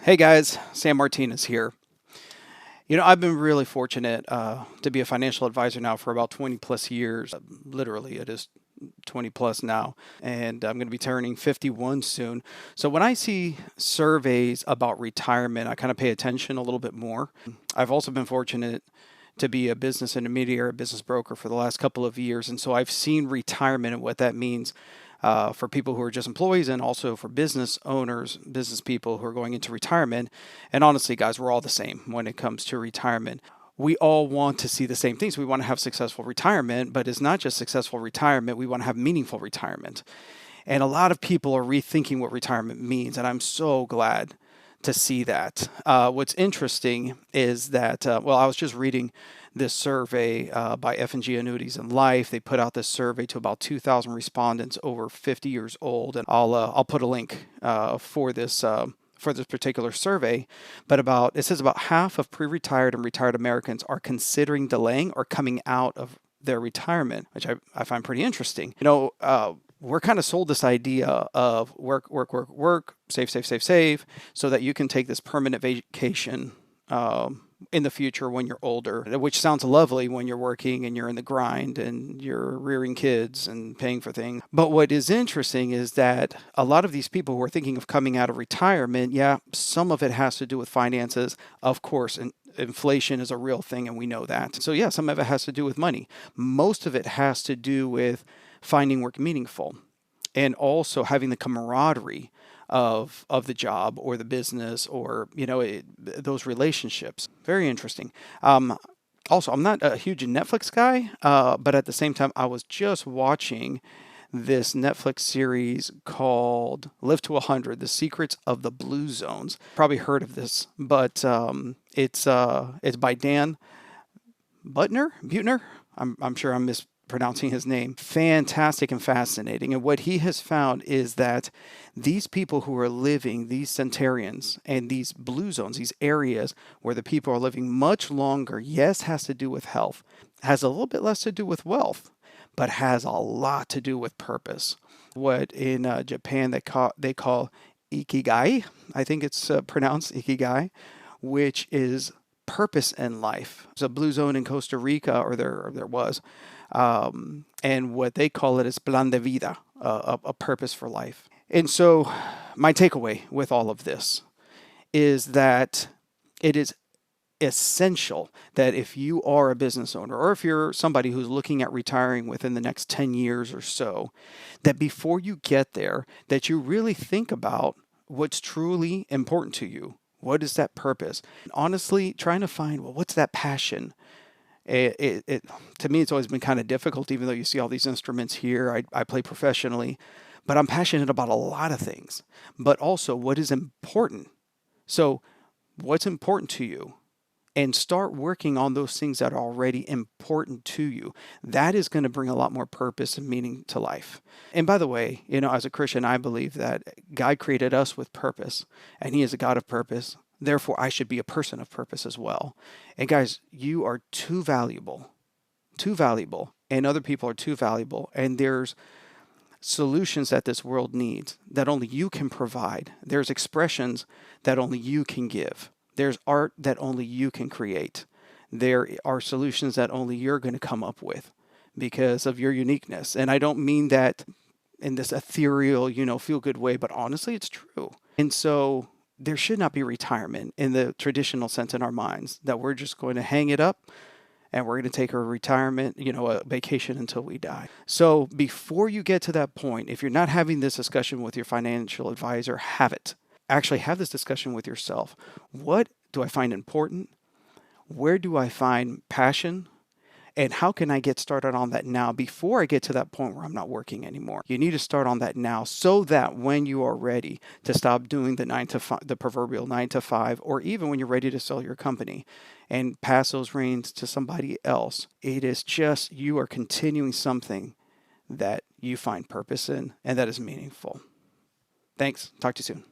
Hey guys, Sam Martinez here. I've been really fortunate to be a financial advisor now for about 20 plus years. Literally, it is 20 plus now, and I'm going to be turning 51 soon. So when I see surveys about retirement, I kind of pay attention a little bit more. I've also been fortunate to be a business intermediary, a business broker for the last couple of years, and so I've seen retirement and what that means for people who are just employees and also for business owners, business people who are going into retirement. And honestly, guys, we're all the same when it comes to retirement. We all want to see the same things. We want to have successful retirement, but it's not just successful retirement. We want to have meaningful retirement. And a lot of people are rethinking what retirement means. And I'm so glad to see that. What's interesting is that, I was just reading this survey by F&G Annuities and Life. They put out this survey to about 2,000 respondents over 50 years old, and I'll put a link for this. For this particular survey, but it says about half of pre-retired and retired Americans are considering delaying or coming out of their retirement, which I find pretty interesting. We're kind of sold this idea of work, work, work, work, save, save, save, save, so that you can take this permanent vacation in the future when you're older, which sounds lovely when you're working and you're in the grind and you're rearing kids and paying for things. But what is interesting is that a lot of these people who are thinking of coming out of retirement, yeah, some of it has to do with finances, of course, and inflation is a real thing and we know that. So yeah, some of it has to do with money. Most of it has to do with finding work meaningful and also having the camaraderie of the job or the business or those relationships. Very interesting. Also, I'm not a huge Netflix guy, but at the same time, I was just watching this Netflix series called Live to 100: The Secrets of the Blue Zones. Probably heard of this, but it's by Dan Butner. I'm sure I'm mispronouncing his name. Fantastic and fascinating. And what he has found is that these people who are living, these centurions and these blue zones, these areas where the people are living much longer, yes, has to do with health, has a little bit less to do with wealth, but has a lot to do with purpose. What in Japan they call ikigai, I think it's pronounced ikigai, which is purpose in life. There's a blue zone in Costa Rica, or there was, and what they call it is plan de vida, a purpose for life. And so, my takeaway with all of this is that it is essential that if you are a business owner or if you're somebody who's looking at retiring within the next 10 years or so, that before you get there, that you really think about what's truly important to you. What is that purpose? Honestly, trying to find, well, what's that passion? To me, it's always been kind of difficult, even though you see all these instruments here. I play professionally, but I'm passionate about a lot of things, but also what is important. So what's important to you? And start working on those things that are already important to you. That is going to bring a lot more purpose and meaning to life. And by the way, as a Christian, I believe that God created us with purpose, and He is a God of purpose. Therefore, I should be a person of purpose as well. And guys, you are too valuable, and other people are too valuable. And there's solutions that this world needs that only you can provide. There's expressions that only you can give. There's art that only you can create. There are solutions that only you're going to come up with because of your uniqueness. And I don't mean that in this ethereal, feel good way, but honestly, it's true. And so there should not be retirement in the traditional sense in our minds that we're just going to hang it up and we're going to take a retirement, a vacation until we die. So before you get to that point, if you're not having this discussion with your financial advisor, have it. Actually have this discussion with yourself. What do I find important? Where do I find passion? And how can I get started on that now before I get to that point where I'm not working anymore? You need to start on that now so that when you are ready to stop doing the proverbial 9 to 5, or even when you're ready to sell your company and pass those reins to somebody else, it is just you are continuing something that you find purpose in and that is meaningful. Thanks. Talk to you soon.